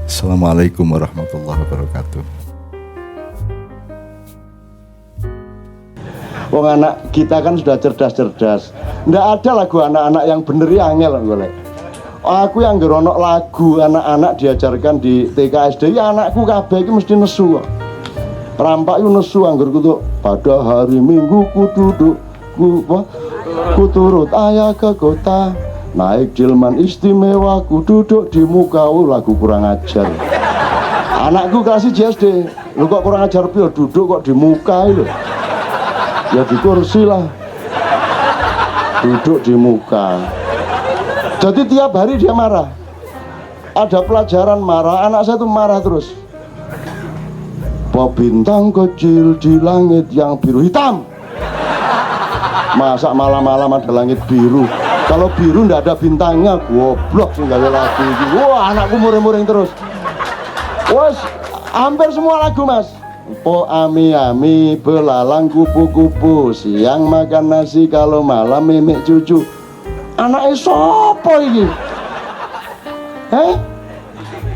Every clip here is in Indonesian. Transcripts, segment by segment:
Assalamualaikum warahmatullahi wabarakatuh. Wong anak kita kan sudah cerdas-cerdas. Nggak ada lagu anak-anak yang bener ya angel golek. Aku yang ngeronok lagu anak-anak diajarkan di TK SD ya anakku kabeh iki mesti nesu kok. Perampak itu nesu anggur kudu pada hari Minggu ku duduk ku turut ayah ke kota naik delman istimewa ku duduk di muka lagu kurang ajar. Anakku kelas SD lu kok kurang ajar pio duduk kok di muka itu ya di kursi lah duduk di muka. Jadi tiap hari dia marah, ada pelajaran marah, anak saya tuh marah terus. Bintang kecil di langit yang biru hitam. Masa malam-malam ada langit biru? Kalau biru ndak ada bintangnya, goblok sih nggak ada lagu itu. Wah, anakku muring-muring terus. Wes, hampir semua lagu mas. Po ami-ami, belalang kupu-kupu, siang makan nasi, kalau malam mimik cucu. Anaknya sopo iki?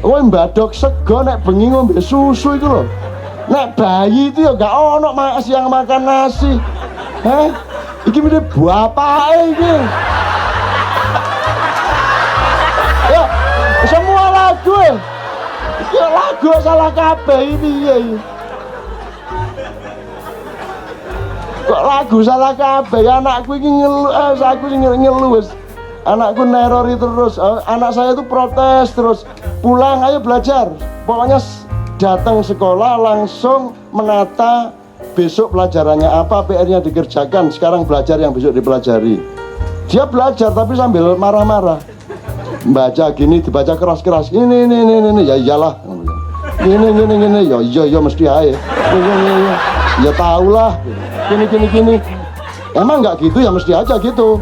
Woi mbadok sego nek bengi ngombe susu itu loh. Nek bayi itu ya gak ono siang makan nasi. Iki mesti bapake iki. Ya, semua lagu. Iki lagu salah kabeh ini ya. Kok lagu salah kabeh anakku iki ngeluh, aku ngeluh wis. Anakku nerori terus, anak saya itu protes terus. Pulang ayo belajar. Pokoknya datang sekolah langsung menata besok pelajarannya apa, PR-nya dikerjakan, sekarang belajar yang besok dipelajari. Dia belajar tapi sambil marah-marah. Baca gini dibaca keras-keras. Ini ya iyalah. Gini ya iya mesti aja. Ini ya tahulah. Gini. Emang nggak gitu ya mesti aja gitu.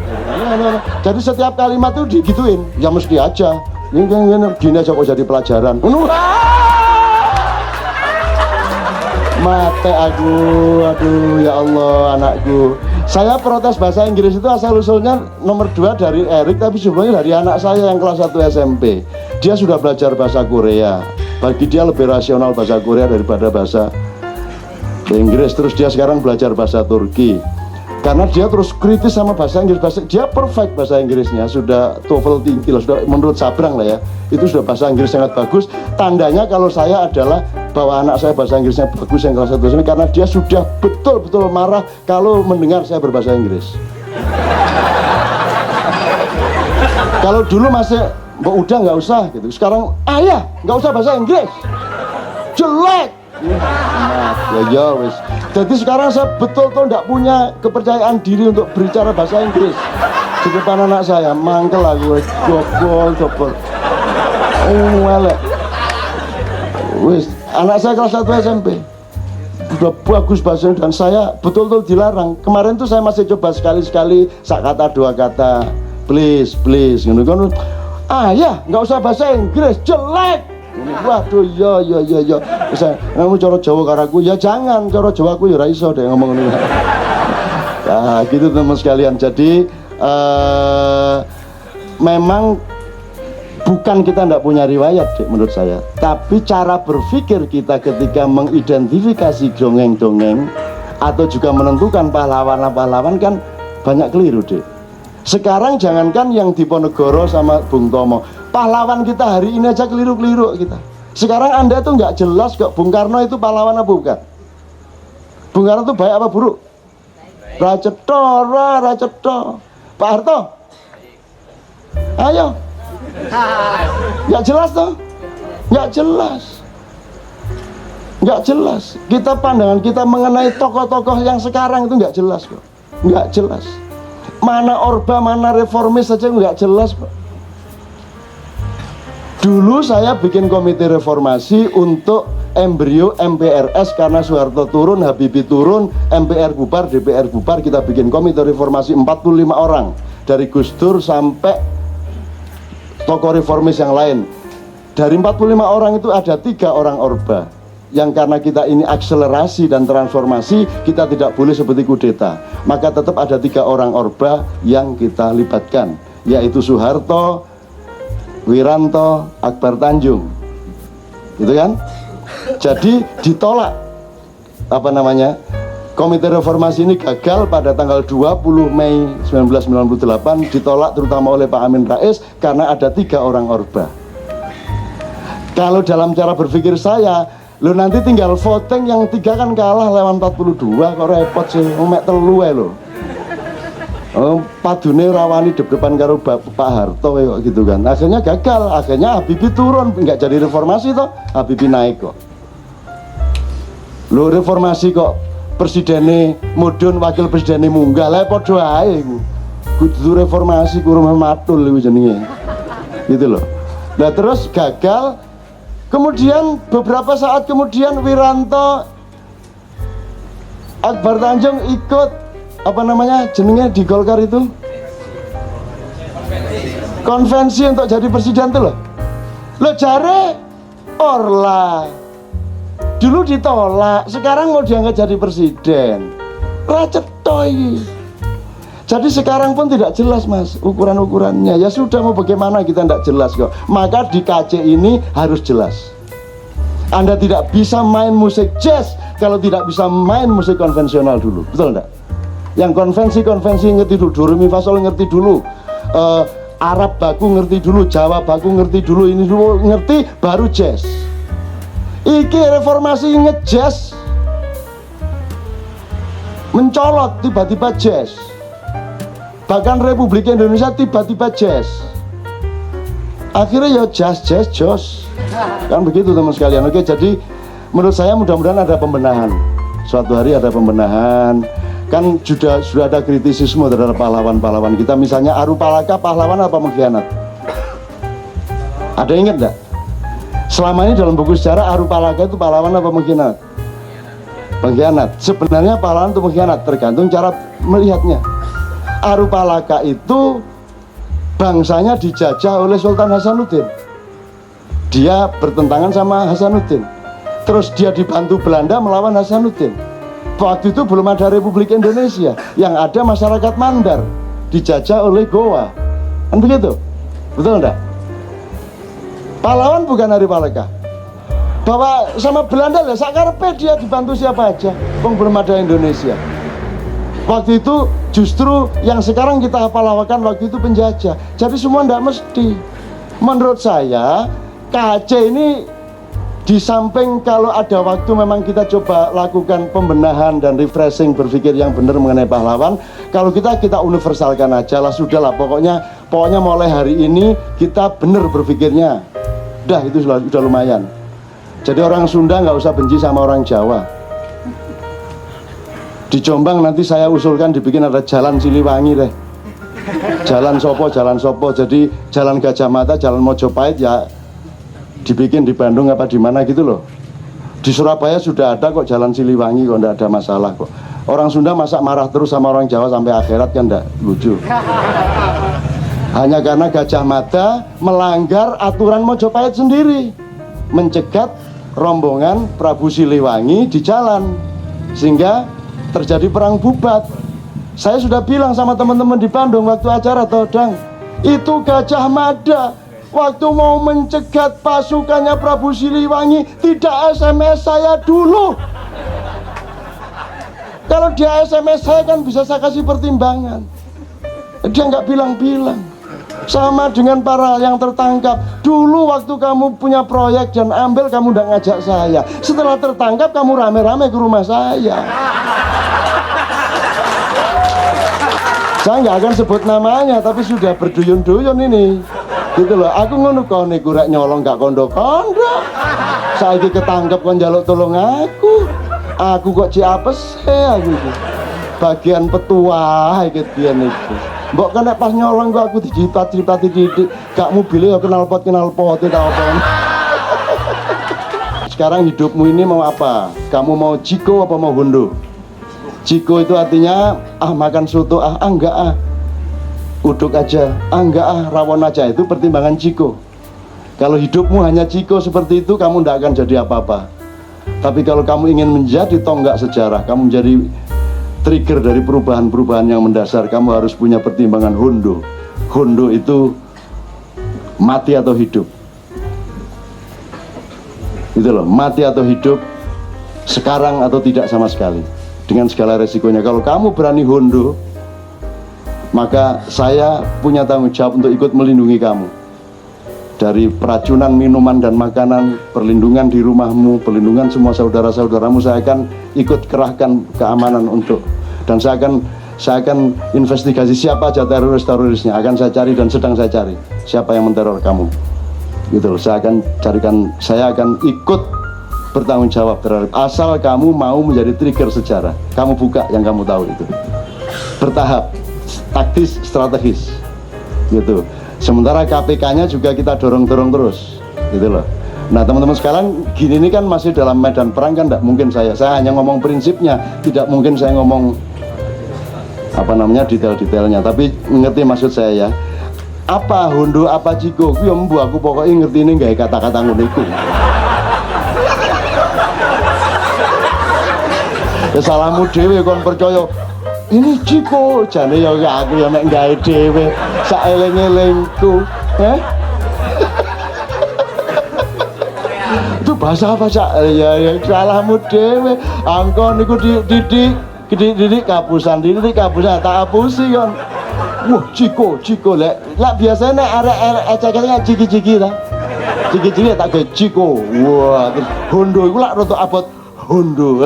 Jadi setiap kalimat tuh digituin, ya mesti aja. Gini aja kok jadi pelajaran. Mate aku, aduh ya Allah anakku. Saya protes bahasa Inggris itu asal-usulnya nomor 2 dari Erik, tapi sebenarnya dari anak saya yang kelas 1 SMP. Dia sudah belajar bahasa Korea. Bagi dia lebih rasional bahasa Korea daripada bahasa Inggris. Terus dia sekarang belajar bahasa Turki. Karena dia terus kritis sama bahasa Inggris. Dia perfect bahasa Inggrisnya, sudah TOEFL tinggi lah, sudah menurut Sabrang lah ya. Itu sudah bahasa Inggris sangat bagus. Tandanya kalau saya adalah bahwa anak saya bahasa Inggrisnya bagus yang kelas 1 ini karena dia sudah betul-betul marah kalau mendengar saya berbahasa Inggris. Kalau dulu masih udah nggak usah gitu. Sekarang ayah nggak usah bahasa Inggris, jelek. Ya wes. Jadi sekarang saya betul-betul tidak punya kepercayaan diri untuk berbicara bahasa Inggris di depan anak saya. Mangkel aku gobol. Welek. Wes, anak saya kelas 1 SMP. Sudah bagus bahasanya dan saya betul-betul dilarang. Kemarin tuh saya masih coba sekali-sekali sak kata dua kata. Please gitu kan. Ayah, nggak usah bahasa Inggris, jelek. Waduh, ya. Bisa kamu cara Jawa karaku, ya jangan cara Jawa aku ya raiso deh ngomong ini. Nah, gitu teman sekalian. Jadi memang bukan kita tidak punya riwayat menurut saya, tapi cara berpikir kita ketika mengidentifikasi dongeng-dongeng atau juga menentukan pahlawan-pahlawan kan banyak keliru deh. Sekarang jangankan yang di Ponegoro sama Bung Tomo, pahlawan kita hari ini aja keliru-keliru kita. Sekarang Anda tuh nggak jelas kok Bung Karno itu pahlawan apa bukan? Bung Karno itu baik apa buruk? Raceto. Pak Harto? Ayo. Nggak jelas toh? Nggak jelas. Kita pandangan kita mengenai tokoh-tokoh yang sekarang itu nggak jelas kok. Nggak jelas. Mana Orba, mana reformis saja nggak jelas Pak. Dulu saya bikin komite reformasi untuk embrio MPRS karena Soeharto turun, Habibie turun, MPR bubar, DPR bubar, kita bikin komite reformasi 45 orang dari Gus Dur sampai tokoh reformis yang lain. Dari 45 orang itu ada 3 orang Orba yang karena kita ini akselerasi dan transformasi, kita tidak boleh seperti kudeta, maka tetap ada 3 orang Orba yang kita libatkan, yaitu Soeharto, Wiranto, Akbar Tanjung. gitu kan? Jadi ditolak Komite Reformasi ini gagal pada tanggal 20 Mei 1998, ditolak terutama oleh Pak Amin Rais karena ada 3 orang Orba. Kalau dalam cara berpikir saya, lo nanti tinggal voting yang 3 kan kalah lewat 42, kok repot sih, mek telu lo. Padune rawani depan karo Pak Harto kok gitu kan. Akhirnya gagal, akhirnya Habibie turun, nggak jadi reformasi toh, Habibie naik kok. Lo reformasi kok presidennya mudun, wakil presidennya munggah, lah padha ae iku. Kudu reformasi kurang matul iku jenenge. Gitu loh. Nah terus gagal. Kemudian beberapa saat kemudian Wiranto Akbar Tanjung ikut jenenge di Golkar itu konvensi untuk jadi presiden tuh loh. Lo jare Orla dulu ditolak, sekarang mau diangkat jadi presiden. Racetoy. Jadi sekarang pun tidak jelas mas ukuran-ukurannya. Ya sudah, mau bagaimana kita tidak jelas kok. Maka di KC ini harus jelas. Anda tidak bisa main musik jazz kalau tidak bisa main musik konvensional dulu. Betul enggak? Yang konvensi ngerti dulu, do re mi fa sol ngerti dulu, Arab baku ngerti dulu, Jawa baku ngerti dulu, ini dulu ngerti, baru jazz. Iki reformasi ngejazz mencolot, tiba-tiba jazz. Bahkan Republik Indonesia tiba-tiba jazz. Akhirnya ya jazz jos. Kan begitu teman sekalian. Oke, jadi menurut saya mudah-mudahan ada pembenahan. Suatu hari ada pembenahan. Kan sudah ada kritisisme terhadap pahlawan-pahlawan kita. Misalnya Arupalaka pahlawan apa mengkhianat? Ada yang ingat enggak? Selama ini dalam buku sejarah Arupalaka itu pahlawan apa mengkhianat? Pengkhianat. Sebenarnya pahlawan itu mengkhianat, tergantung cara melihatnya. Arupalaka itu bangsanya dijajah oleh Sultan Hasanuddin. Dia bertentangan sama Hasanuddin. Terus dia dibantu Belanda melawan Hasanuddin. Waktu itu belum ada Republik Indonesia, yang ada masyarakat Mandar, dijajah oleh Goa. Kan begitu? Betul enggak? Pahlawan bukan Arupalaka. Bahwa sama Belanda lah, sakarpe dia dibantu siapa aja, belum ada Indonesia. Waktu itu justru yang sekarang kita hafal-hafalkan waktu itu penjajah. Jadi semua tidak mesti. Menurut saya KC ini di samping kalau ada waktu memang kita coba lakukan pembenahan dan refreshing berpikir yang benar mengenai pahlawan. Kalau kita universalkan aja lah, sudahlah pokoknya mulai hari ini kita benar berpikirnya. Dah itu sudah lumayan. Jadi orang Sunda nggak usah benci sama orang Jawa. Di Jombang nanti saya usulkan dibikin ada jalan Siliwangi deh. Jalan Sopo. Jadi jalan Gajah Mata, jalan Mojopahit ya dibikin di Bandung apa di mana gitu loh. Di Surabaya sudah ada kok jalan Siliwangi kok, enggak ada masalah kok. Orang Sunda masa marah terus sama orang Jawa sampai akhirat kan enggak lucu. Hanya karena Gajah Mada melanggar aturan Mojopahit sendiri, mencegat rombongan Prabu Siliwangi di jalan, sehingga terjadi perang bubat. Saya sudah bilang sama teman-teman di Bandung waktu acara Todang, itu Gajah Mada waktu mau mencegat pasukannya Prabu Siliwangi tidak SMS saya dulu. Kalau dia SMS saya kan bisa saya kasih pertimbangan. Dia nggak bilang-bilang. Sama dengan para yang tertangkap. Dulu waktu kamu punya proyek dan ambil, kamu udah ngajak saya. Setelah tertangkap kamu rame-rame ke rumah saya. Saya nggak akan sebut namanya, tapi sudah berduyun-duyun ini. Gitu loh, aku ngono kok niku rek nyolong gak kondo-kondo. Saiki ketangkep kon njaluk tolong aku. Aku kok ciapes aku iki. Bagian petua iki biyen iku. Mbok kan pas nyolong kok aku dijipat-jipat titik, gak mobilnya ya knalpot ta apa. Sekarang hidupmu ini mau apa? Kamu mau Ciko apa mau Hondo? Ciko itu artinya makan soto, enggak uduk aja, enggak rawon aja, itu pertimbangan Ciko. Kalau hidupmu hanya Ciko seperti itu, kamu tidak akan jadi apa-apa. Tapi kalau kamu ingin menjadi tonggak sejarah, kamu menjadi trigger dari perubahan-perubahan yang mendasar, kamu harus punya pertimbangan Hondo. Hondo itu mati atau hidup. Itu loh, mati atau hidup, sekarang atau tidak sama sekali, dengan segala resikonya. Kalau kamu berani hondo, maka saya punya tanggung jawab untuk ikut melindungi kamu dari peracunan minuman dan makanan, perlindungan di rumahmu, perlindungan semua saudara-saudaramu. Saya akan ikut kerahkan keamanan untuk, dan saya akan investigasi siapa aja terorisnya, akan saya cari dan sedang saya cari siapa yang menteror kamu. Gitu loh, saya akan ikut bertanggung jawab terhadap, asal kamu mau menjadi trigger sejarah, kamu buka yang kamu tahu itu. Bertahap, taktis, strategis. Gitu. Sementara KPK-nya juga kita dorong-dorong terus. Gitu loh. Nah, teman-teman sekalian, gini ini kan masih dalam medan perang kan, tidak mungkin saya hanya ngomong prinsipnya, tidak mungkin saya ngomong detail-detailnya, tapi ngerti maksud saya ya. Apa hondo, apa jiko, kuwi mbu aku pokoknya ngerti ini gawe kata-kata ngono iku. Salahmu dhewe kon percaya ini jiko, jane ya aku ya mek gawe dhewe sak eling-elingku. Itu bahasa ya salahmu dhewe. Angkon niku didik kapusan tak hapusi kon. Wah, Ciko lek biasanya arek ecek-ecek ciki-ciki ta. Ciki-ciki tak gawe Ciko. Wah, terus hondo iku lak rada abot hondo.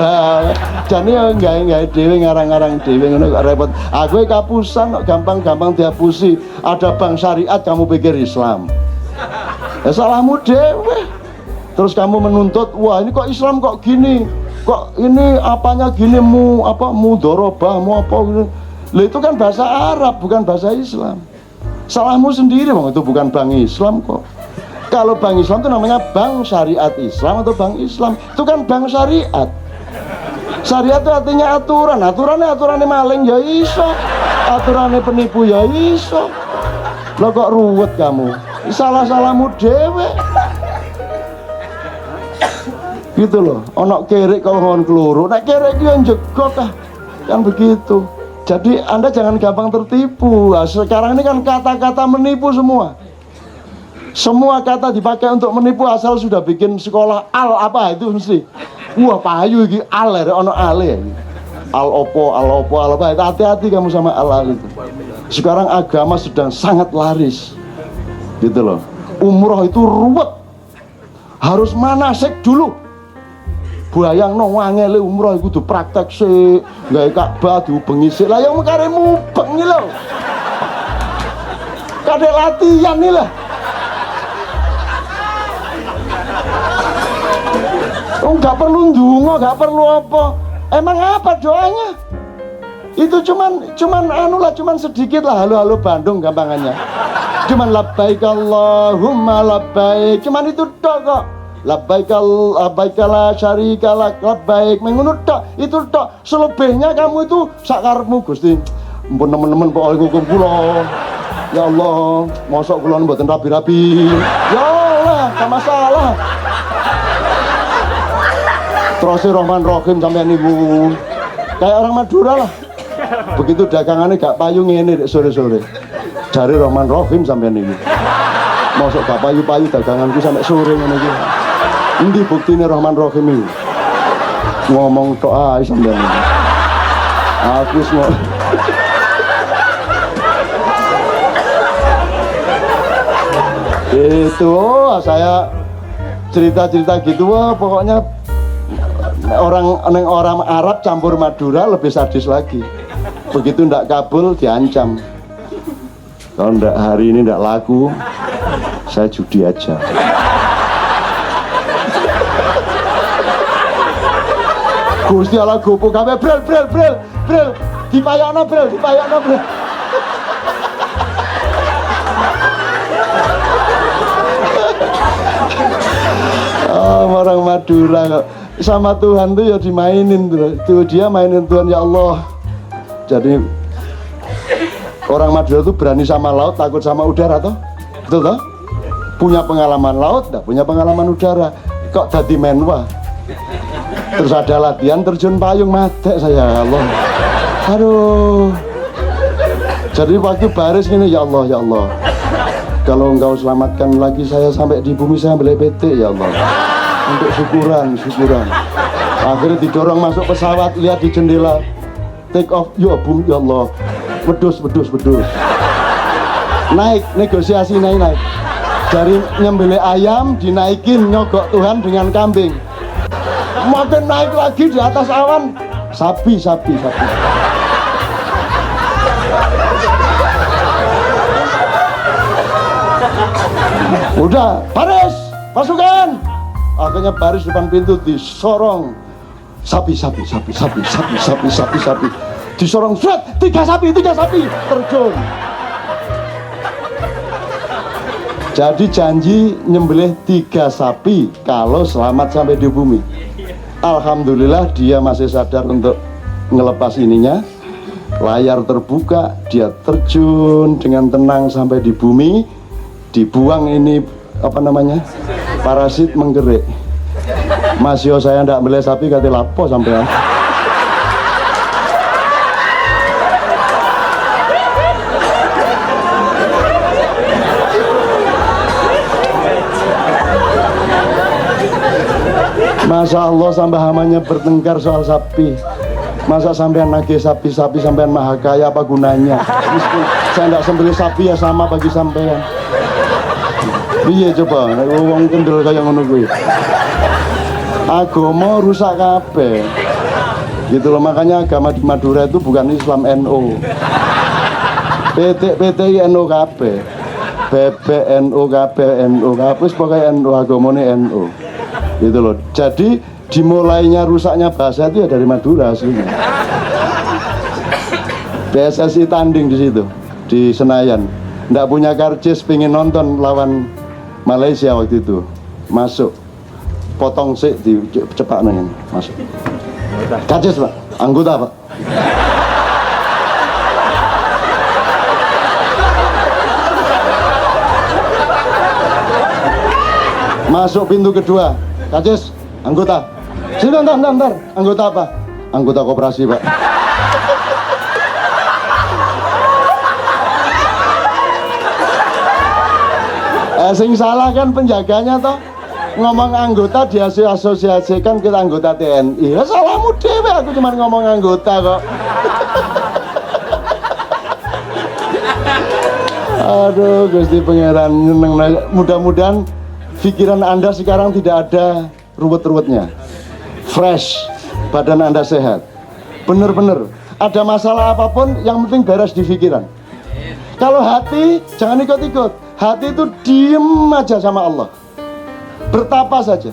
Jane ya gawe dhewe ngarang-ngarang dhewe ngono kok repot. Aku kapusan kok gampang-gampang dihapusi. Ada bank syariat kamu pikir Islam. Ya salahmu dhewe. Terus kamu menuntut, wah ini kok Islam kok gini? Kok ini apanya gini mudharabah apa gini. Lah itu kan bahasa Arab, bukan bahasa Islam. Salahmu sendiri, bang, itu bukan bank Islam kok. Kalau bank Islam itu namanya bank syariat Islam atau bank Islam. Itu kan bank syariat. Syariat itu artinya aturan. Aturannya maling ya iso. Aturannya penipu ya iso. Lo kok ruwet kamu? Salah-salahmu dewe. Gitu loh. Ono kerek kau ngon keluru. Nek kerek dia jegok kan begitu. Jadi Anda jangan gampang tertipu. Nah, sekarang ini kan kata-kata menipu semua. Semua kata dipakai untuk menipu, asal sudah bikin sekolah al apa itu mesti. Wah payu iki al ono ale. Al opo apa. Hati-hati kamu sama al itu. Sekarang agama sedang sangat laris. Gitu loh. Umroh itu ruwet. Harus manasik dulu. Bayang no wangele umroh iku kudu praktek sik, gawe Ka'bah diubengi sik. Lah yang mekare mubeng iki lho. Kadek latihan nih lah. Enggak perlu ndonga, enggak perlu apa. Emang apa doanya? Itu cuman sedikit lah halo Bandung gampangannya. Cuman labbaik Allahumma labbaik. Cuman itu tok kok. Labbaik la syarika lak labbaik mengunut tok, itu tok. Selebihnya kamu itu sakarepmu Gusti. Ampun teman-teman pokoke hukum kula. Ya Allah, mosok kula mboten rabi-rabi. Ya Allah, gak masalah. Terus Rahman Rahim sampean niku. Kayak orang Madura lah. Begitu dagangannya gak payu ngene sore-sore. Jare Rahman Rahim sampean niku. Mosok gak payu-payu daganganku sampai sore ngene iki. Endi buktine Rahman Rahim iki? Ngomong tok ae sampean. Aku semua. Itu saya cerita-cerita gitu pokoknya orang Arab campur Madura lebih sadis lagi. Begitu ndak kabul diancam. Kalau ndak hari ini ndak laku, saya judi aja. Gusti Allah gopo kabeh brel dipayakno brel. Orang Madura kok sama Tuhan tuh ya dimainin tuh, dia mainin Tuhan ya Allah. Jadi orang Madura tuh berani sama laut, takut sama udara toh, betul toh? Punya pengalaman laut, enggak punya pengalaman udara, kok jadi menwa. Terus ada latihan terjun payung, mate saya ya Allah. Aduh. Jadi waktu baris gini, ya Allah, ya Allah. Kalau engkau selamatkan lagi saya sampai di bumi, saya ambil PT ya Allah. untuk syukuran. Akhirnya didorong masuk pesawat, lihat di jendela, take off, ya bum, ya Allah, wedus. Naik, negosiasi naik. Dari nyembelih ayam dinaikin, nyogok Tuhan dengan kambing. Makin naik lagi di atas awan, sapi. Udah, baris, pasukan. Akhirnya baris depan pintu, disorong sapi. Disorong surat, tiga sapi terjun. Jadi janji nyembelih 3 sapi kalau selamat sampai di bumi. Alhamdulillah dia masih sadar untuk ngelepas ininya. Layar terbuka, dia terjun dengan tenang sampai di bumi. Dibuang ini parasit menggerik. Mas yo saya ndak beli sapi kate lapo sampean. Masya Allah sampai hamanya bertengkar soal sapi. Masa sampean nagih sapi sampean maha kaya, apa gunanya? Miskin, saya ndak sembelih sapi ya sama bagi sampean. Iya coba, wong kendel kayak ngono kuwi. Agama rusak kabeh. Gitu loh, makanya agama di Madura itu bukan Islam, NU. PT NU kabeh. BBNU kabeh, NU kabeh, pokoknya NU, agamane NU. Gitu loh. Jadi dimulainya rusaknya bahasa itu ya dari Madura aslinya. PSSI tanding di situ di Senayan, nggak punya karcis, pengen nonton lawan Malaysia waktu itu, masuk potong sik di cepak nanya masuk. Karcis Pak, anggota Pak. Masuk pintu kedua, karcis anggota. Bentar, anggota apa? Anggota koperasi Pak. Sing salah kan penjaganya toh, ngomong anggota diasosiasikan ke anggota TNI. Ya salahmu dewe, aku cuma ngomong anggota kok. Aduh Gusti Pangeran, mudah-mudahan pikiran Anda sekarang tidak ada ruwet-ruwetnya, fresh, badan Anda sehat. Bener-bener ada masalah apapun yang penting beres di pikiran. Kalau hati jangan ikut-ikut. Hati itu diem aja sama Allah, bertapa saja.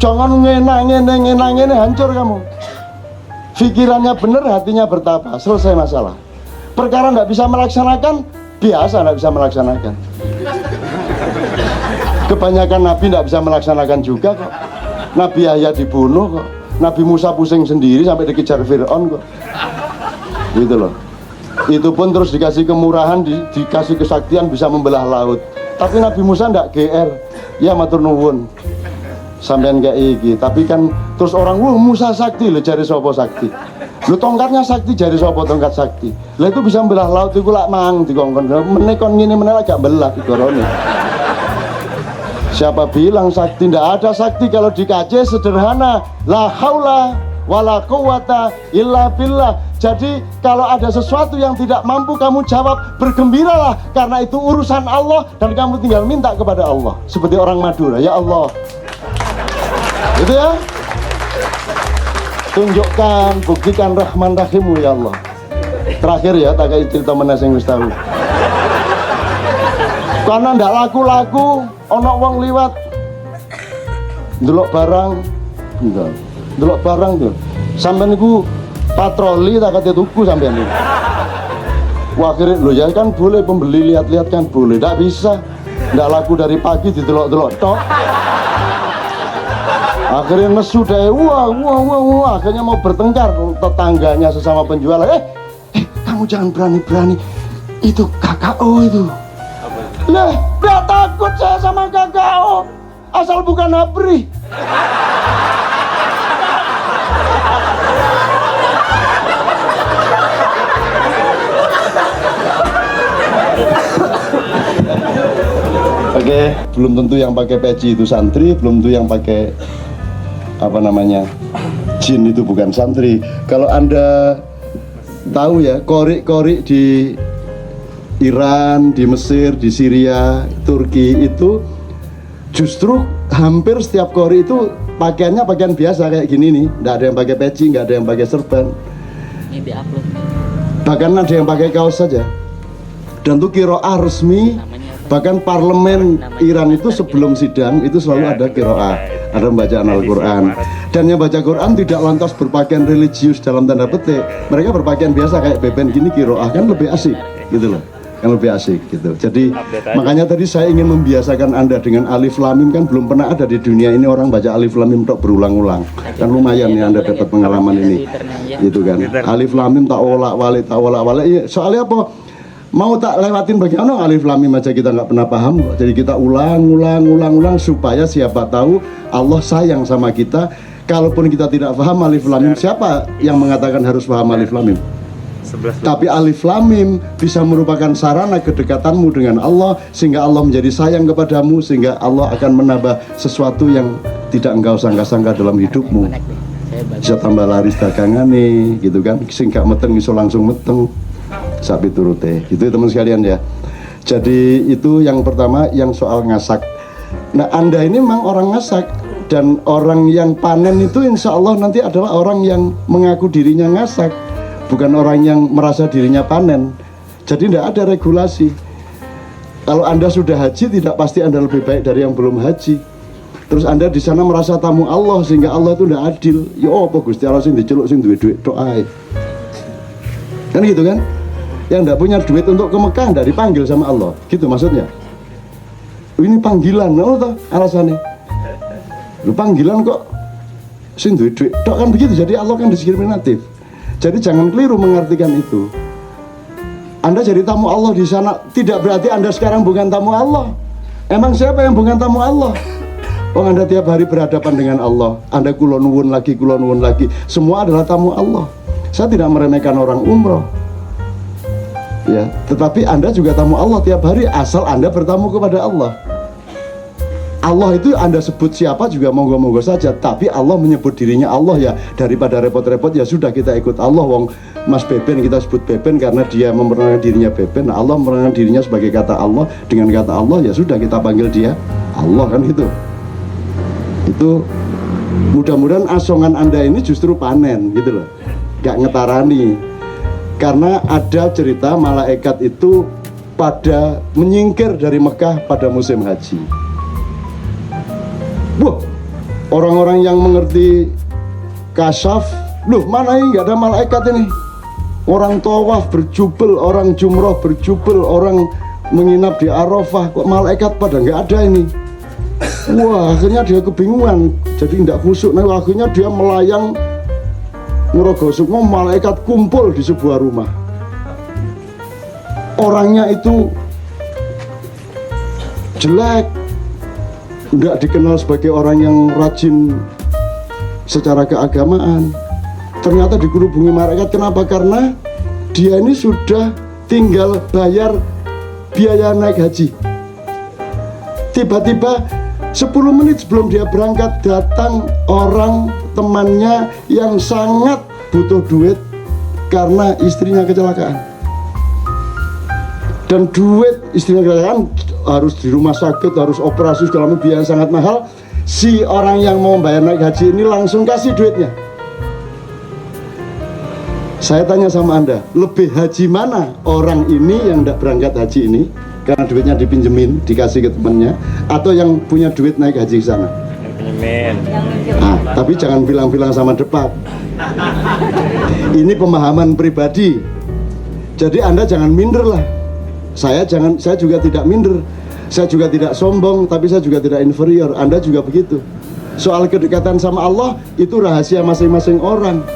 Jangan ngena-ngene hancur kamu. Pikirannya bener, hatinya bertapa, selesai masalah. Perkara nggak bisa melaksanakan, biasa nggak bisa melaksanakan. Kebanyakan Nabi nggak bisa melaksanakan juga kok. Nabi Yahya dibunuh kok. Nabi Musa pusing sendiri sampai dikejar Fir'aun kok. Gitu loh. Itu pun terus dikasih kemurahan, dikasih kesaktian bisa membelah laut. Tapi Nabi Musa ndak GR. Ya matur nuwun sampean kayak iki. Tapi kan terus orang, wah Musa sakti lho, jari sapa sakti. Lu tongkatnya sakti, jari sapa tongkat sakti. Lah itu bisa membelah laut iku lak mang dikongkon. Meneh kon ngene meneh gak belah digorone. Siapa bilang sakti? Ndak ada sakti kalau di KJ sederhana. La haula wala quwata illa billah. Jadi kalau ada sesuatu yang tidak mampu kamu jawab, bergembiralah karena itu urusan Allah dan kamu tinggal minta kepada Allah. Seperti orang Madura, ya Allah. Gitu ya. Tunjukkan, buktikan Rahman Rahimmu ya Allah. Terakhir ya, tak kayak cerita mana sing wis tahu. Karena ndak laku-laku, ono wong liwat ndelok barang, enggak. Ndelok barang tuh. Sampeyan niku patroli tak kate tuku sampean niku. Wah akhirnya lo ya kan boleh pembeli lihat-lihat kan boleh, ndak bisa. Ndak laku dari pagi didelok-delok tok. Akhirnya nesu deh, wah, akhirnya mau bertengkar tetangganya sesama penjual. Kamu jangan berani-berani, itu KKO itu. Lah, nggak takut saya sama KKO, asal bukan ABRI. Oke, belum tentu yang pakai peci itu santri, belum tentu yang pakai apa namanya jin itu bukan santri. Kalau Anda tahu ya, korik-korik di Iran, di Mesir, di Syria, Turki itu justru hampir setiap korik itu pakaiannya pakaian biasa kayak gini nih, nggak ada yang pakai peci, nggak ada yang pakai serban. Ini diupload. Bahkan ada yang pakai kaos saja. Dan itu qiraah resmi. Bahkan parlemen Iran itu sebelum sidang itu selalu ada qiraah, ada bacaan Al-Quran. Dan yang baca Quran tidak lantas berpakaian religius dalam tanda petik. Mereka berpakaian biasa kayak beben gini, qiraah kan lebih asik gitu loh. Yang lebih asik gitu. Jadi makanya tadi saya ingin membiasakan Anda dengan alif lam mim, kan belum pernah ada di dunia ini orang baca alif lam mim untuk berulang-ulang. Kan lumayan nih Anda dapat pengalaman ini. Gitu kan. Alif lam mim tak olak walik. Iya, soalnya apa? Mau tak lewatin bagaimana alif lam mim aja kita nggak pernah paham. Jadi kita ulang supaya siapa tahu Allah sayang sama kita. Kalaupun kita tidak paham alif lam mim, siapa yang mengatakan harus paham alif lam mim? Tapi alif lam mim bisa merupakan sarana kedekatanmu dengan Allah, sehingga Allah menjadi sayang kepadamu, sehingga Allah akan menambah sesuatu yang tidak engkau sangka-sangka dalam hidupmu. Bisa tambah laris dagangan nih, gitu kan? Sehingga meteng iso langsung meteng. Sapi turute, gitu teman sekalian ya. Jadi itu yang pertama, yang soal ngasak. Nah Anda ini memang orang ngasak, dan orang yang panen itu insya Allah nanti adalah orang yang mengaku dirinya ngasak, bukan orang yang merasa dirinya panen. Jadi tidak ada regulasi. Kalau Anda sudah haji, tidak pasti Anda lebih baik dari yang belum haji. Terus Anda di sana merasa tamu Allah, sehingga Allah itu tidak adil. Ya apa Gusti Allah sing diceluk sing duwe-duwe tok ae. Kan gitu kan? Yang tidak punya duit untuk ke Mekah tidak dipanggil sama Allah, gitu maksudnya. Ini panggilan, oh toh alasannya. Lu panggilan kok sing duwe duit tok, kan begitu. Jadi Allah kan diskriminatif. Jadi jangan keliru mengartikan itu. Anda jadi tamu Allah di sana tidak berarti Anda sekarang bukan tamu Allah. Emang siapa yang bukan tamu Allah? Oh, Anda tiap hari berhadapan dengan Allah. Anda kulon nuwun lagi. Semua adalah tamu Allah. Saya tidak meremehkan orang umroh. Ya, tetapi Anda juga tamu Allah tiap hari asal Anda bertamu kepada Allah. Allah itu Anda sebut siapa juga monggo-monggo saja, tapi Allah menyebut dirinya Allah ya, daripada repot-repot ya sudah kita ikut Allah. Wong Mas Beben kita sebut Beben karena dia memperkenalkan dirinya Beben. Nah, Allah memperkenalkan dirinya sebagai kata Allah, dengan kata Allah ya sudah kita panggil dia Allah, kan gitu. Itu mudah-mudahan asongan Anda ini justru panen gitu loh, gak ngetarani. Karena ada cerita malaikat itu pada menyingkir dari Mekah pada musim haji. Wah, orang-orang yang mengerti kasyaf, loh mana ini nggak ada malaikat ini? Orang tawaf berjubel, orang jumroh berjubel, orang menginap di Arafah, kok malaikat pada nggak ada ini? Wah, akhirnya dia kebingungan, jadi nggak khusyuk. Nah, akhirnya dia melayang Ngerogosukmo, malaikat kumpul di sebuah rumah. Orangnya itu jelek, tidak dikenal sebagai orang yang rajin secara keagamaan. Ternyata dikerubungi malaikat. Kenapa? Karena dia ini sudah tinggal bayar biaya naik haji. Tiba-tiba 10 menit sebelum dia berangkat datang orang temannya yang sangat butuh duit karena istrinya kecelakaan. Dan duit istrinya kecelakaan harus di rumah sakit, harus operasi segala macam, biaya sangat mahal. Si orang yang mau bayar naik haji ini langsung kasih duitnya. Saya tanya sama Anda, lebih haji mana orang ini yang tidak berangkat haji ini karena duitnya dipinjemin, dikasih ke temannya, atau yang punya duit naik haji ke sana? Nah, tapi jangan bilang-bilang sama debat. Ini pemahaman pribadi. Jadi Anda jangan minder lah. Saya juga tidak minder. Saya juga tidak sombong, tapi saya juga tidak inferior. Anda juga begitu. Soal kedekatan sama Allah itu rahasia masing-masing orang.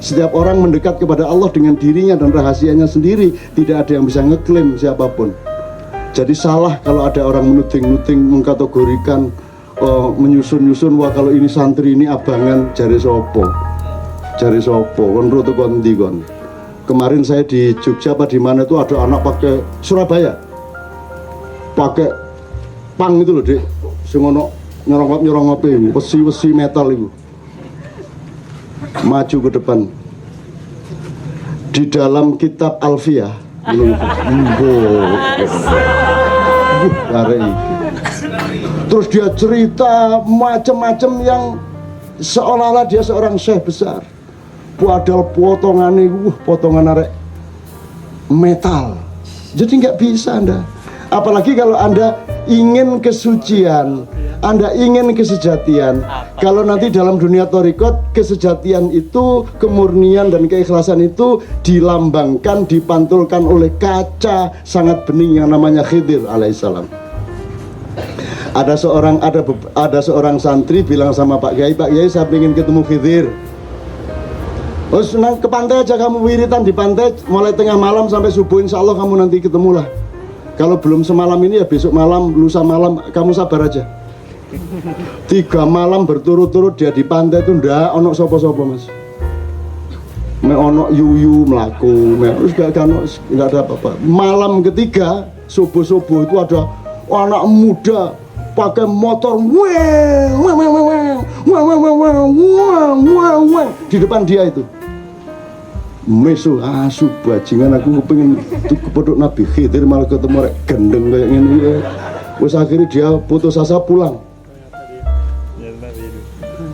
Setiap orang mendekat kepada Allah dengan dirinya dan rahasianya sendiri. Tidak ada yang bisa ngeklaim siapapun. Jadi salah kalau ada orang menuding-nuding, mengkategorikan, menyusun-nyusun, wah kalau ini santri ini abangan, jari sopo, kon rutu kon ndi kon. Kemarin saya di Jogja apa di mana itu ada anak pakai Surabaya, pakai pang itu loh, Dek. Sing ono nyerongop wesi metal itu. Maju ke depan. Di dalam kitab Alfiyah, terus dia cerita macam-macam yang seolah-olah dia seorang syekh besar. Padahal potongan arek metal. Jadi nggak bisa Anda. Apalagi kalau Anda ingin kesucian, Anda ingin kesejatian. Kalau nanti dalam dunia thariqat, kesejatian itu, kemurnian dan keikhlasan itu dilambangkan, dipantulkan oleh kaca sangat bening yang namanya Khidir alaihissalam. Ada seorang santri bilang sama Pak Kiai, saya ingin ketemu Khidir. Oh senang, ke pantai aja kamu wiritan di pantai mulai tengah malam sampai subuh, insya Allah kamu nanti ketemulah. Kalau belum semalam ini ya besok malam, lusa malam, kamu sabar aja. 3 malam berturut-turut dia di pantai itu ndak ono sopo-sopo Mas. Me ono yuyu melaku, terus gak ada apa-apa. Malam ketiga subuh-subuh itu ada anak muda pakai motor di depan dia itu. Mesu asu bajingan, aku pengen kepeduk Nabi Khidir malah ketemu rek gendeng kayak gini ya. Terus akhirnya dia putus asa pulang.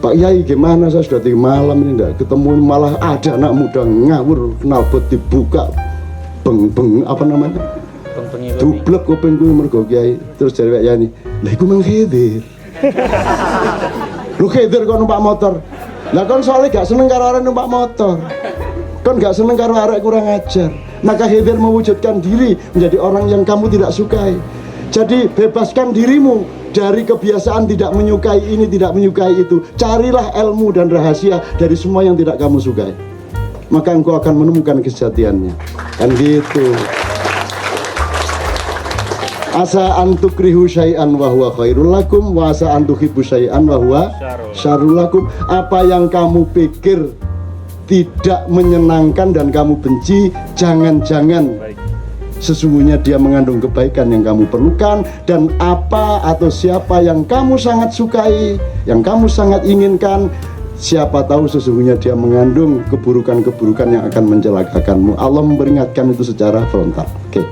Pak Yai gimana, saya sudah 3 malam ini tidak ketemu, malah ada anak muda ngawur knalpot dibuka beng apa namanya dublek kuping gue mergo Kiai. Terus dari Pak Yai ini lah iku mang Khidir. Lu Khidir kok numpak motor. Lah kon soalnya gak seneng karo arek numpak motor. Kon gak seneng karo arek kurang ajar. Maka Khidir mewujudkan diri menjadi orang yang kamu tidak sukai. Jadi bebaskan dirimu dari kebiasaan tidak menyukai ini, tidak menyukai itu. Carilah ilmu dan rahasia dari semua yang tidak kamu sukai. Maka engkau akan menemukan kesejatiannya. Kan gitu. Asa antukrihu syai'an wa huwa khairul lakum wa asa antuhibbu syai'an wa huwa syarrul lakum. Apa yang kamu pikir tidak menyenangkan dan kamu benci, jangan-jangan sesungguhnya dia mengandung kebaikan yang kamu perlukan. Dan apa atau siapa yang kamu sangat sukai, yang kamu sangat inginkan, siapa tahu sesungguhnya dia mengandung keburukan-keburukan yang akan mencelakakanmu. Allah memperingatkan itu secara frontal. Oke.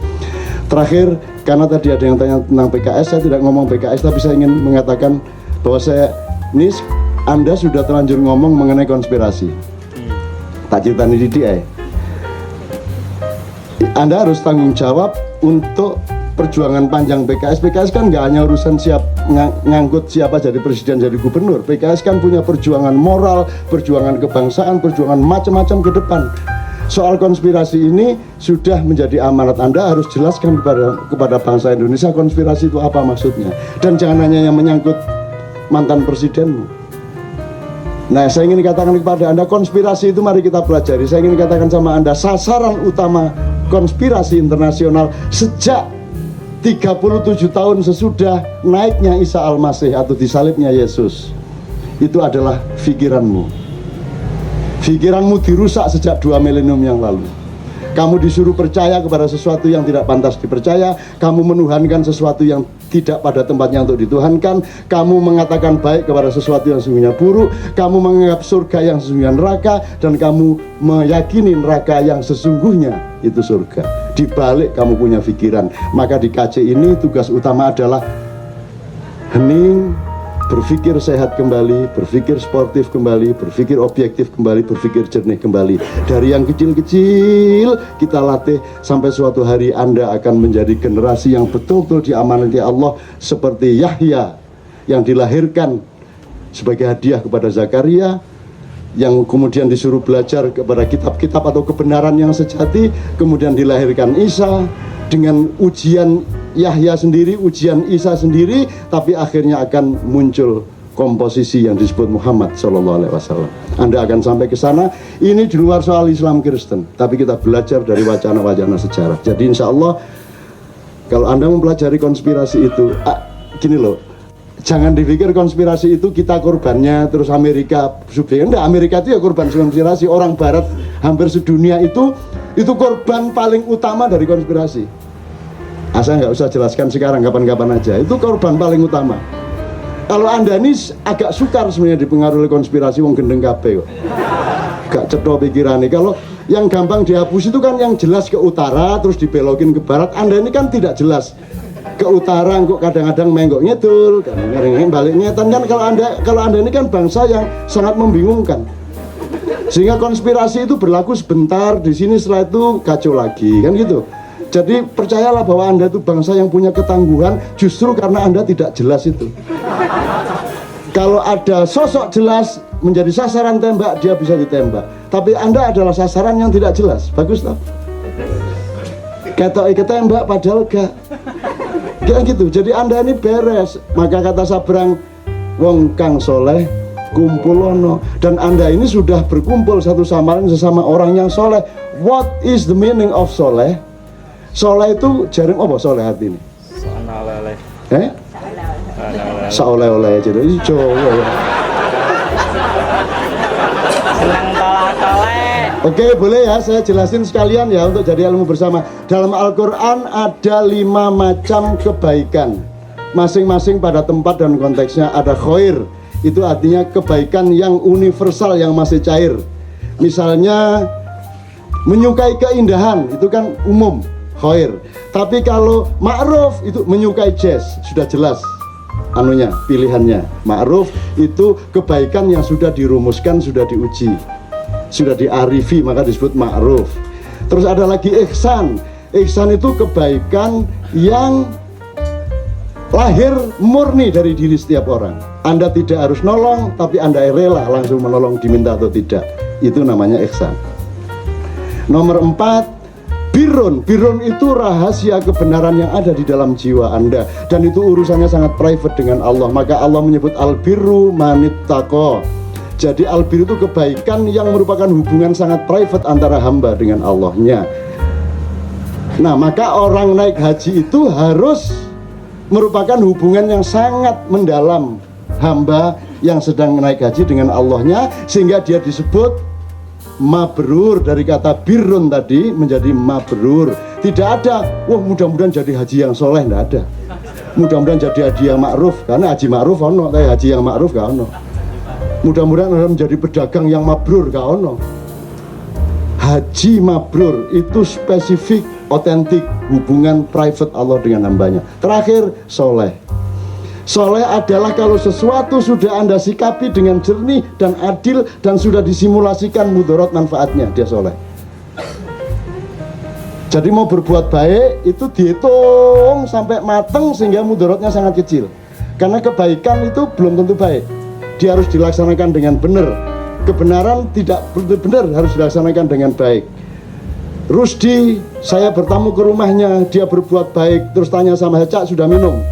Terakhir, karena tadi ada yang tanya tentang PKS, saya tidak ngomong PKS, tapi saya ingin mengatakan bahwa ini Anda sudah terlanjur ngomong mengenai konspirasi. Tak cerita ini dia. Anda harus tanggung jawab untuk perjuangan panjang PKS. PKS kan nggak hanya urusan ngangkut siapa jadi presiden, jadi gubernur. PKS kan punya perjuangan moral, perjuangan kebangsaan, perjuangan macam-macam ke depan. Soal konspirasi ini sudah menjadi amanat Anda, harus jelaskan kepada bangsa Indonesia konspirasi itu apa maksudnya. Dan jangan hanya yang menyangkut mantan presidenmu. Nah, saya ingin katakan kepada Anda, konspirasi itu mari kita pelajari. Saya ingin katakan sama Anda, sasaran utama konspirasi internasional sejak 37 tahun sesudah naiknya Isa Al-Masih atau disalibnya Yesus, itu adalah pikiranmu. Pikiranmu dirusak sejak 2 milenium yang lalu. Kamu disuruh percaya kepada sesuatu yang tidak pantas dipercaya. Kamu menuhankan sesuatu yang tidak pada tempatnya untuk dituhankan. Kamu mengatakan baik kepada sesuatu yang sesungguhnya buruk. Kamu menganggap surga yang sesungguhnya neraka. Dan kamu meyakini neraka yang sesungguhnya itu surga. Di balik kamu punya pikiran. Maka di KC ini tugas utama adalah hening, berpikir sehat kembali, berpikir sportif kembali, berpikir objektif kembali, berpikir jernih kembali. Dari yang kecil-kecil kita latih sampai suatu hari Anda akan menjadi generasi yang betul-betul diamanati Allah, seperti Yahya yang dilahirkan sebagai hadiah kepada Zakaria, yang kemudian disuruh belajar kepada kitab-kitab atau kebenaran yang sejati, kemudian dilahirkan Isa dengan ujian Yahya sendiri, ujian Isa sendiri, tapi akhirnya akan muncul komposisi yang disebut Muhammad SAW. Anda akan sampai ke sana. Ini di luar soal Islam Kristen, tapi kita belajar dari wacana-wacana sejarah. Jadi insya Allah kalau Anda mempelajari konspirasi itu, gini loh, jangan dipikir konspirasi itu kita korbannya terus Amerika subjek. Enggak, Amerika itu ya korban konspirasi. Orang Barat hampir sedunia itu korban paling utama dari konspirasi. Saya nggak usah jelaskan sekarang, kapan-kapan aja. Itu korban paling utama. Kalau Anda ini agak sukar sebenarnya dipengaruhi oleh konspirasi wong gendeng kabeh kok. Gak cetha pikirane. Kalau yang gampang dihapus itu kan yang jelas ke utara terus dibelokin ke barat. Anda ini kan tidak jelas. Ke utara kok kadang-kadang menggok ngidul, kadang-kadang balik ngetan kan. Kalau anda ini kan bangsa yang sangat membingungkan. Sehingga konspirasi itu berlaku sebentar di sini, setelah itu kacau lagi kan gitu. Jadi percayalah bahwa anda itu bangsa yang punya ketangguhan justru karena anda tidak jelas itu. Kalau ada sosok jelas menjadi sasaran tembak, dia bisa ditembak. Tapi anda adalah sasaran yang tidak jelas. Bagus toh? Ketoki ketembak padahal gak. Kayak gitu. Jadi anda ini beres. Maka kata Sabrang, wong kang soleh kumpulono. Dan anda ini sudah berkumpul satu sama lain sesama orang yang soleh. What is the meaning of soleh? Soleh itu jaring apa soleh hati ini? Soleh-oleh. Soleh-oleh jadi itu Jawa ya. Senang tolak-tolak. Oke, boleh ya saya jelasin sekalian ya untuk jadi ilmu bersama. Dalam Al-Quran ada 5 macam kebaikan. Masing-masing pada tempat dan konteksnya. Ada khair, itu artinya kebaikan yang universal, yang masih cair. Misalnya menyukai keindahan, itu kan umum, khair. Tapi kalau ma'ruf itu menyukai jazz, sudah jelas anunya, pilihannya. Ma'ruf itu kebaikan yang sudah dirumuskan, sudah diuji, sudah diarifi, maka disebut ma'ruf. Terus ada lagi ihsan. Ihsan itu kebaikan yang lahir murni dari diri setiap orang. Anda tidak harus nolong, tapi Anda rela langsung menolong diminta atau tidak. Itu namanya ihsan. Nomor 4, birrun. Birrun itu rahasia kebenaran yang ada di dalam jiwa Anda. Dan itu urusannya sangat private dengan Allah. Maka Allah menyebut al-birru manittaqo. Jadi albir itu kebaikan yang merupakan hubungan sangat private antara hamba dengan Allahnya. Nah, maka orang naik haji itu harus merupakan hubungan yang sangat mendalam, hamba yang sedang naik haji dengan Allahnya, sehingga dia disebut mabrur. Dari kata birrun tadi menjadi mabrur. Tidak ada, wah mudah-mudahan jadi haji yang soleh, tidak ada. Mudah-mudahan jadi haji yang ma'ruf, karena haji ma'ruf ono, tapi haji yang ma'ruf gak ono. Mudah-mudahan Anda menjadi pedagang yang mabrur, gak ono. Haji mabrur itu spesifik, otentik, hubungan private Allah dengan hambanya. Terakhir, soleh. Soleh adalah kalau sesuatu sudah Anda sikapi dengan jernih dan adil dan sudah disimulasikan mudarat manfaatnya, dia soleh. Jadi mau berbuat baik itu dihitung sampai mateng sehingga mudaratnya sangat kecil. Karena kebaikan itu belum tentu baik. Dia harus dilaksanakan dengan benar. Kebenaran tidak benar, harus dilaksanakan dengan baik. Rusdi, saya bertamu ke rumahnya, dia berbuat baik, terus tanya sama saya, Cak sudah minum?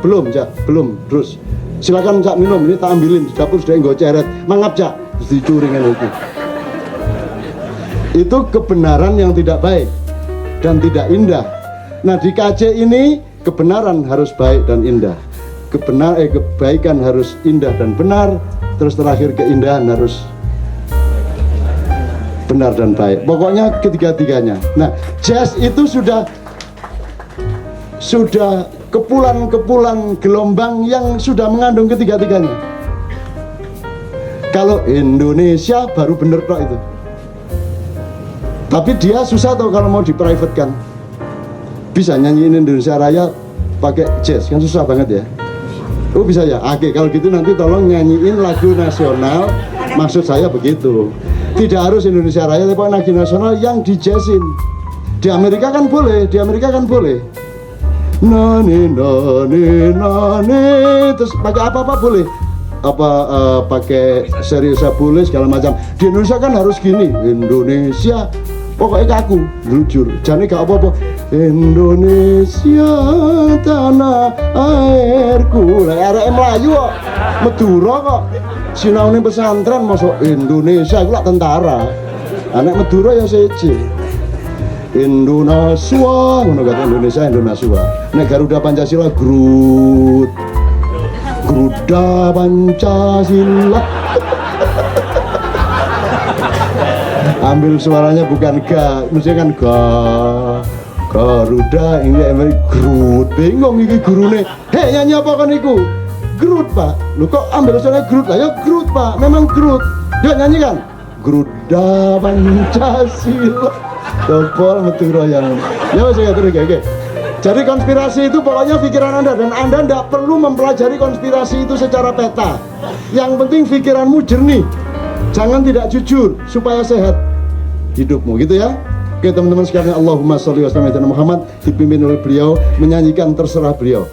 Belum Cak, belum. Terus silakan Cak minum, ini tak ambilin di dapur, sudah enggak ceret. Mangap Cak, terus dicuringin itu. Itu kebenaran yang tidak baik dan tidak indah. Nah di KC ini kebenaran harus baik dan indah. Kebaikan harus indah dan benar. Terus terakhir keindahan harus benar dan baik. Pokoknya ketiga-tiganya. Nah, jazz itu sudah kepulan-kepulan gelombang yang sudah mengandung ketiga-tiganya. Kalau Indonesia baru bener tok itu. Tapi dia susah tau kalau mau di-private kan. Bisa nyanyiin Indonesia Raya pakai jazz, kan susah banget ya. Oh bisa ya? Oke, kalau gitu nanti tolong nyanyiin lagu nasional. Maksud saya begitu. Tidak harus Indonesia Raya, tapi lagu nasional yang dijazzin. Di Amerika kan boleh, Nani nani nani, terus pakai apa boleh? Pakai seriusa boleh segala macam. Di Indonesia kan harus gini, Indonesia. Pokoknya kaku, jujur. Jadi gak apa-apa. Indonesia tanah airku. Lah arek Melayu kok, Madura kok. Sinaune pesantren masuk Indonesia iku lak tentara. Anak Madura ya seje. Indonesia, ngono kata Indonesia Indonesia. Nek Garuda Pancasila Garuda Pancasila. Ambil suaranya bukan ga, mesti kan ga. Garuda ini emang Groot, bingung iki gurune. Hei, nyanyi apa kan iku? Groot, Pak. Lu kok ambil soalnya Groot lah? Ya Groot, Pak. Memang Groot. Yuk nyanyikan. Garuda Pancasila. Topol metu royang. Ya wis ya terus oke. Jadi konspirasi itu pokoknya pikiran Anda, dan Anda tidak perlu mempelajari konspirasi itu secara peta. Yang penting pikiranmu jernih. Jangan tidak jujur supaya sehat hidupmu, gitu ya. Oke teman-teman sekalian, Allahumma sholli wa sallim ala Muhammad, dipimpin oleh beliau menyanyikan Terserah Beliau.